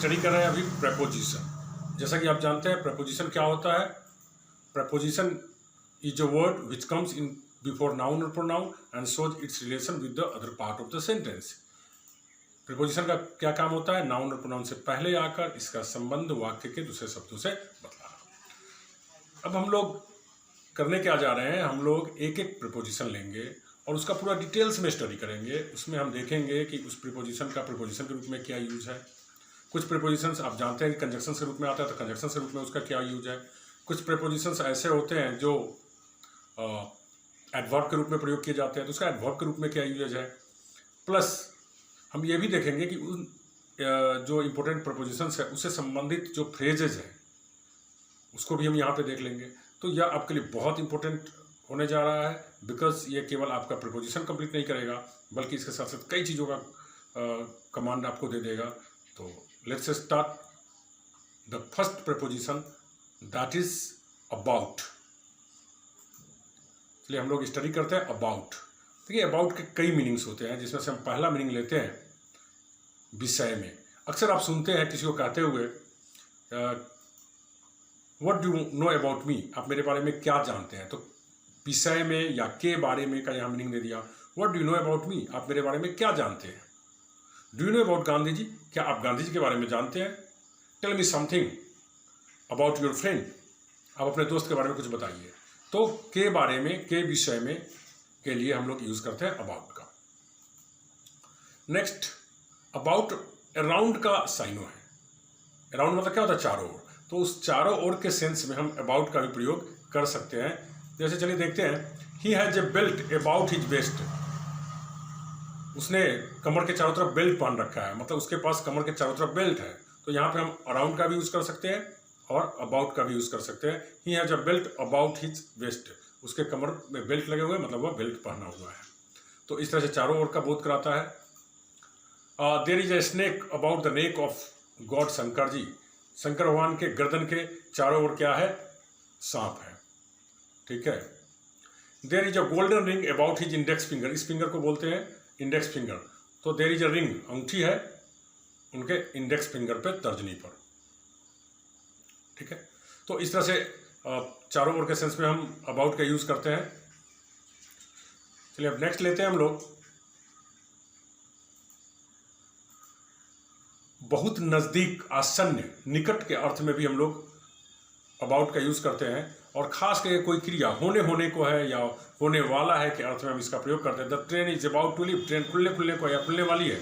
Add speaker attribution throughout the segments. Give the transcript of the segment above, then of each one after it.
Speaker 1: Study कर रहे हैं अभी प्रेपोजिशन। जैसा कि आप जानते हैं प्रेपोजिशन क्या होता है। Preposition is a word which comes in before noun और pronoun and shows its relation with the other part of the sentence. Preposition का क्या काम होता है? नाउन और प्रोनाउन से पहले आकर इसका संबंध वाक्य के दूसरे शब्दों से बतलाना। अब हम लोग करने क्या जा रहे हैं, हम लोग एक एक प्रेपोजिशन लेंगे और उसका पूरा डिटेल्स में स्टडी करेंगे। उसमें हम देखेंगे कि उस प्रीपोजिशन का प्रीपोजिशन के रूप में क्या यूज है। कुछ प्रीपोजिशंस आप जानते हैं कि कंजक्शन के रूप में आता है, तो कंजक्शन के रूप में उसका क्या यूज है। कुछ प्रीपोजिशंस ऐसे होते हैं जो एडवर्ब के रूप में प्रयोग किए जाते हैं, तो उसका एडवर्ब के रूप में क्या यूज है। प्लस हम ये भी देखेंगे कि उन जो इम्पोर्टेंट प्रीपोजिशंस है उससे संबंधित जो फ्रेजेज हैं उसको भी हम यहाँ पे देख लेंगे। तो यह आपके लिए बहुत इंपॉर्टेंट होने जा रहा है, बिकॉज ये केवल आपका प्रीपोजिशन कंप्लीट नहीं करेगा बल्कि इसके साथ साथ कई चीज़ों का कमांड आपको दे देगा। तो let's start the first preposition, that is about. चलिए हम लोग स्टडी करते हैं अबाउट। देखिए अबाउट के कई मीनिंग्स होते हैं, जिसमें से हम पहला मीनिंग लेते हैं विषय में। अक्सर आप सुनते हैं किसी को कहते हुए what do no about me, आप मेरे बारे में क्या जानते हैं। तो विषय में या के बारे में का यहाँ मीनिंग दे दिया। What do you know about me, आप मेरे बारे में क्या जानते हैं। Do you know about Gandhi ji, क्या आप गांधी जी के बारे में जानते हैं। Tell me something about your friend, आप अपने दोस्त के बारे में कुछ बताइए। तो के बारे में, के विषय में के लिए हम लोग यूज करते हैं अबाउट का। नेक्स्ट अबाउट अराउंड का साइनो है। अराउंड मतलब क्या होता है? चारों ओर। तो उस चारों ओर के सेंस में हम अबाउट का भी प्रयोग कर सकते हैं। जैसे चलिए देखते हैं, he has a belt about his waist, उसने कमर के चारों तरफ बेल्ट पहन रखा है, मतलब उसके पास कमर के चारों तरफ बेल्ट है। तो यहाँ पे हम अराउंड का भी यूज कर सकते हैं और अबाउट का भी यूज कर सकते हैं। He has a belt about his waist, उसके कमर में बेल्ट लगे हुए हैं, मतलब वह बेल्ट पहना हुआ है। तो इस तरह से चारों ओर का बोध कराता है। There is a snake about the neck of god Shankar ji, Shankar भगवान के गर्दन के चारों ओर क्या है? सांप है। ठीक है। There is a golden ring about his index finger, इस फिंगर को बोलते हैं इंडेक्स फिंगर। तो देयर इज अ रिंग, अंगूठी है उनके इंडेक्स फिंगर पे, तर्जनी पर। ठीक है। तो इस तरह से चारों ओर के सेंस में हम अबाउट का यूज करते हैं। चलिए अब नेक्स्ट लेते हैं हम लोग बहुत नज़दीक, आसन्न, निकट के अर्थ में भी हम लोग अबाउट का यूज करते हैं। और खास करके कोई क्रिया होने को है या होने वाला है के अर्थ में हम इसका प्रयोग करते हैं। The train is about to leave, train खुलने को या खुलने वाली है।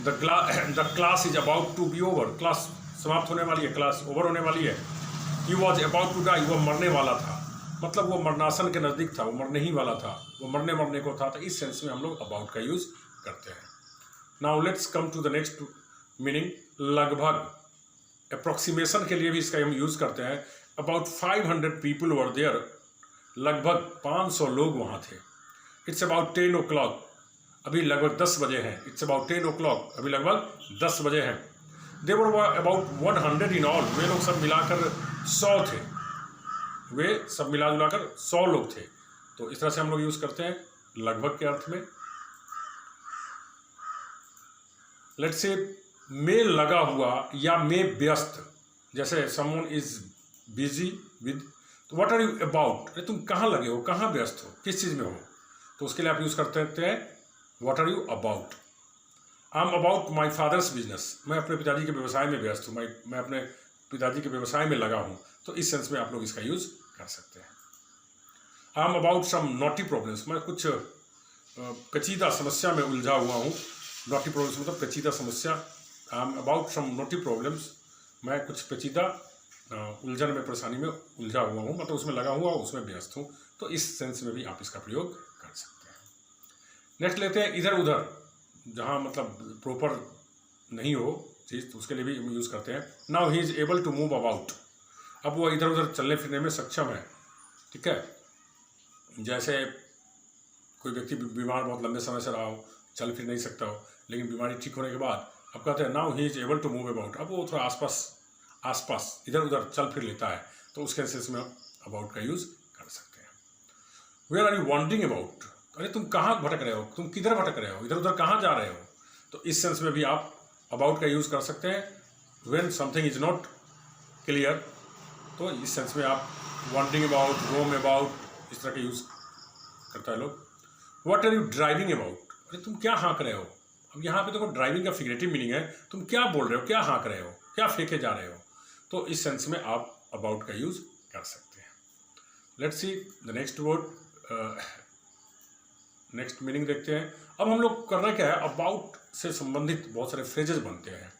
Speaker 1: The class is about to be over, class समाप्त होने वाली है, क्लास ओवर होने वाली है। He was about to die, वह मरने वाला था, मतलब वो मरनासन के नज़दीक था, वो मरने ही वाला था, वो मरने को था। तो इस सेंस में हम लोग अबाउट का यूज करते हैं। Now let's come to the next meaning, लगभग। अप्रोक्सीमेशन के लिए भी इसका हम यूज करते हैं। अबाउट 500 पीपल वर देयर, लगभग 500 लोग वहाँ थे। इट्स अबाउट 10 o'clock, अभी लगभग 10 बजे हैं। इट्स अबाउट 10 o'clock, अभी लगभग 10 बजे हैं। दे वर अबाउट 100 इन ऑल, वे लोग सब मिलाकर 100 थे, वे सब मिला जुलाकर 100 लोग थे। तो इस तरह से हम लोग यूज करते हैं लगभग के अर्थ में। लेट्स से में लगा हुआ या में व्यस्त, जैसे समवन इज बिजी विद, तो व्हाट आर यू अबाउट, अरे तुम कहाँ लगे हो, कहाँ व्यस्त हो, किस चीज़ में हो। तो उसके लिए आप यूज करते हैं what are you about. I am about my father's business, मैं अपने पिताजी के व्यवसाय में व्यस्त हूँ, मैं अपने पिताजी के व्यवसाय में लगा हूँ। तो इस सेंस में आप लोग इसका यूज कर सकते हैं। I am about some knotty problems, मैं कुछ पेचीदा समस्या में उलझा हुआ हूँ। नॉटी प्रॉब्लम्स मतलब पेचीदा समस्या। I am about some knotty problems, मैं कुछ पेचीदा उलझन में, परेशानी में उलझा हुआ हूँ, मतलब उसमें लगा हुआ हूँ, उसमें व्यस्त हूँ। तो इस सेंस में भी आप इसका प्रयोग कर सकते हैं। नेक्स्ट लेते हैं इधर उधर, जहाँ मतलब प्रॉपर नहीं हो चीज़, तो उसके लिए भी हम यूज़ करते हैं। Now he is able to move about, अब वो इधर उधर चलने फिरने में सक्षम है। ठीक है। जैसे कोई व्यक्ति बीमार बहुत लंबे समय से रहा हो, चल फिर नहीं सकता हो, लेकिन बीमारी ठीक होने के बाद अब कहते हैं now he is able to move about, अब वो थोड़ा आसपास इधर उधर चल फिर लेता है। तो उस केसेस में अबाउट का यूज कर सकते हैं। वेयर आर यू वॉन्डिंग अबाउट, अरे तुम कहाँ भटक रहे हो, तुम किधर भटक रहे हो, इधर उधर कहाँ जा रहे हो। तो इस सेंस में भी आप अबाउट का यूज कर सकते हैं। When something is not clear, तो इस सेंस में आप वॉन्डिंग अबाउट, रोम अबाउट इस तरह के यूज़ करता है लोग। What are you driving about, अरे तुम क्या हाँक रहे हो। अब यहाँ पे देखो ड्राइविंग का फिगरेटिव मीनिंग है, तुम क्या बोल रहे हो, क्या हाँक रहे हो, क्या फेंके जा रहे हो। तो इस सेंस में आप अबाउट का यूज़ कर सकते हैं। Let's see the next word, next meaning देखते हैं। अब हम लोग करना क्या है, अबाउट से संबंधित बहुत सारे फ्रेजेस बनते हैं।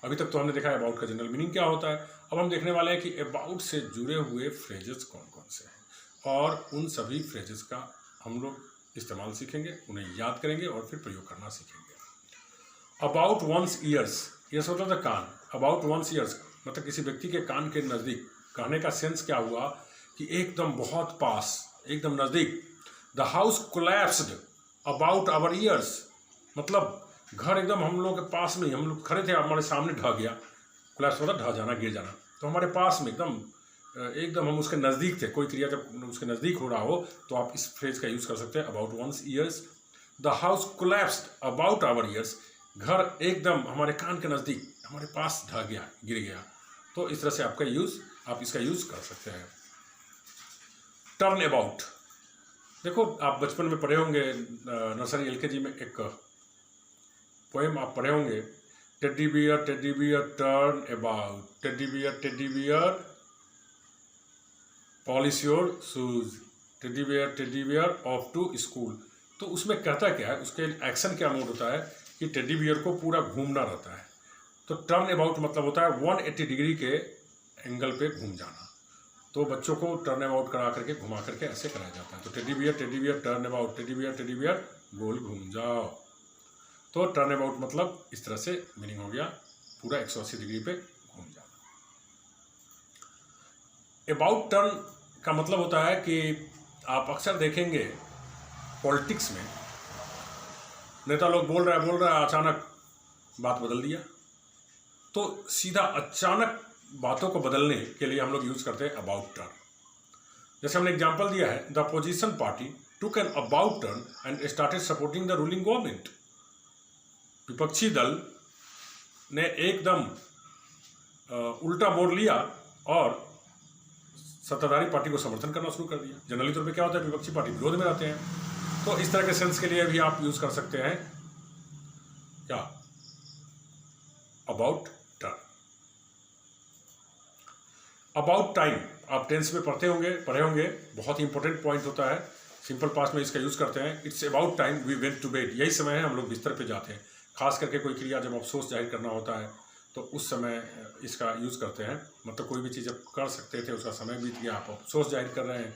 Speaker 1: अभी तक तो हमने देखा है अबाउट का जनरल मीनिंग क्या होता है। अब हम देखने वाले हैं कि अबाउट से जुड़े हुए फ्रेजेस कौन कौन से हैं, और उन सभी फ्रेजेस का हम लोग इस्तेमाल सीखेंगे, उन्हें याद करेंगे और फिर प्रयोग करना सीखेंगे। अबाउट वंस ईयर्स, ईयर्स मतलब था कान। अबाउट वंस ईयर्स मतलब किसी व्यक्ति के कान के नज़दीक। कहने का सेंस क्या हुआ कि एकदम बहुत पास, एकदम नज़दीक। The house collapsed about our ears, मतलब घर एकदम हम लोग के पास में ही, हम लोग खड़े थे, हमारे सामने ढह गया। कोलैप्स मतलब ढह जाना, गिर जाना। तो हमारे पास में एकदम हम उसके नज़दीक थे। कोई क्रिया जब उसके नज़दीक हो रहा हो तो आप इस फ्रेज का यूज़ कर सकते हैं, about one's ears. The house collapsed about our ears, घर एकदम हमारे कान के नज़दीक, हमारे पास ढह गया, गिर गया। तो इस तरह से आप इसका यूज़ कर सकते हैं। टर्न अबाउट, देखो आप बचपन में पढ़े होंगे, नर्सरी एलकेजी में एक पोएम आप पढ़े होंगे, teddy bear turn about, teddy bear polish your shoes, teddy bear off to school. तो उसमें कहता क्या है, उसके एक्शन क्या मोड होता है कि टेडी बियर को पूरा घूमना रहता है। तो टर्न अबाउट मतलब होता है 180 डिग्री के एंगल पे घूम जाना। तो बच्चों को टर्न अबाउट करा करके, घुमा करके ऐसे कराया जाता है। तो teddy bear turn about, teddy bear गोल घूम जाओ। तो टर्न अबाउट मतलब इस तरह से मीनिंग हो गया, पूरा 180 डिग्री पे घूम जाना। अबाउट टर्न का मतलब होता है कि आप अक्सर देखेंगे पॉलिटिक्स में, नेता लोग बोल रहा है, अचानक बात बदल दिया। तो सीधा अचानक बातों को बदलने के लिए हम लोग यूज़ करते हैं अबाउट टर्न। जैसे हमने एग्जांपल दिया है, the opposition party took an about turn and started supporting the ruling government. विपक्षी दल ने एकदम उल्टा मोड़ लिया और सत्ताधारी पार्टी को समर्थन करना शुरू कर दिया। जनरली तौर पे क्या होता है, विपक्षी पार्टी विरोध में रहते हैं। तो इस तरह के सेंस के लिए भी आप यूज़ कर सकते हैं क्या, अबाउट टर्न। अबाउट टाइम आप टेंस में पढ़े होंगे, बहुत ही इंपॉर्टेंट पॉइंट होता है। सिंपल पास्ट में इसका यूज़ करते हैं, it's about time we went to bed. यही समय है हम लोग बिस्तर पे जाते हैं। खास करके कोई क्रिया जब अफसोस जाहिर करना होता है तो उस समय इसका यूज़ करते हैं। मतलब कोई भी चीज़ जब कर सकते थे, उसका समय बीत गया, आप अफसोस जाहिर कर रहे हैं,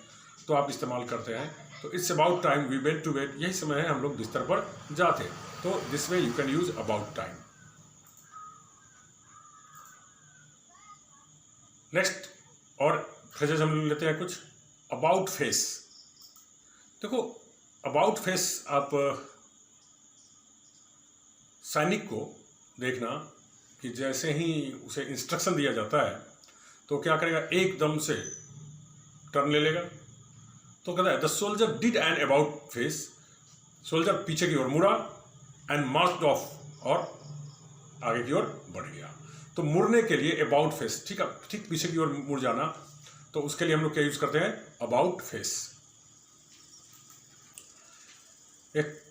Speaker 1: तो आप इस्तेमाल करते हैं। तो it's about time we went to bed, यही समय है हम लोग बिस्तर पर जाते। तो this way you can use about time. Next और फ्रेजेस हम लेते हैं कुछ। अबाउट फेस, देखो अबाउट फेस आप सैनिक को देखना कि जैसे ही उसे इंस्ट्रक्शन दिया जाता है तो क्या करेगा, एकदम से टर्न ले लेगा। तो कहता है the soldier did an about face, soldier पीछे की ओर मुड़ा एंड मार्च्ड ऑफ, और आगे की ओर बढ़ गया। तो मुड़ने के लिए अबाउट फेस, ठीक पीछे की ओर मुड़ जाना, तो उसके लिए हम लोग क्या यूज करते हैं, अबाउट फेस। एक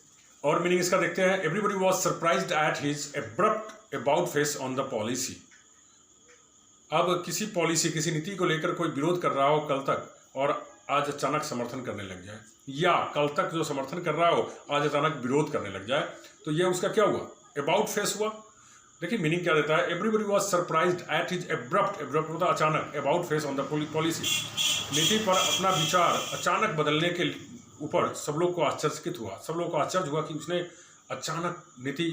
Speaker 1: और मीनिंग इसका देखते हैं, everybody was surprised at his abrupt about face on the policy. अब किसी पॉलिसी, किसी नीति को लेकर कोई विरोध कर रहा हो कल तक, और आज अचानक समर्थन करने लग जाए, या कल तक जो समर्थन कर रहा हो आज अचानक विरोध करने लग जाए, तो ये उसका क्या हुआ, अबाउट फेस हुआ। देखिए मीनिंग क्या देता है, everybody was surprised at his abrupt होता अचानक, about face on the policy, नीति पर अपना विचार अचानक बदलने के ऊपर सब लोग को आश्चर्यचकित हुआ, सब लोग को आश्चर्य हुआ कि उसने अचानक नीति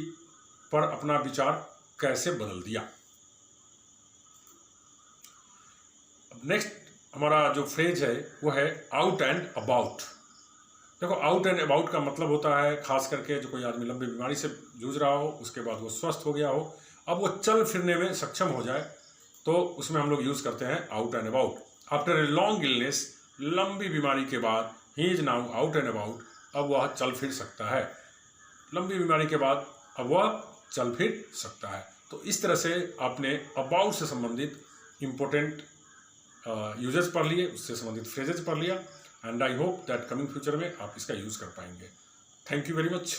Speaker 1: पर अपना विचार कैसे बदल दिया। नेक्स्ट हमारा जो फ्रेज है वो है आउट एंड अबाउट। देखो आउट एंड अबाउट का मतलब होता है खास करके जो कोई आदमी लंबी बीमारी से जूझ रहा हो, उसके बाद वो स्वस्थ हो गया हो, अब वो चल फिरने में सक्षम हो जाए, तो उसमें हम लोग यूज़ करते हैं out and about. After a long illness, लंबी बीमारी के बाद, he is now out and about, अब वह चल फिर सकता है। लंबी बीमारी के बाद अब वह चल फिर सकता है। तो इस तरह से आपने अबाउट से संबंधित इम्पोर्टेंट यूजेस पढ़ लिए, उससे संबंधित फ्रेजेस पढ़ लिया, and I hope that coming future में आप इसका यूज़ कर पाएंगे। Thank you very much.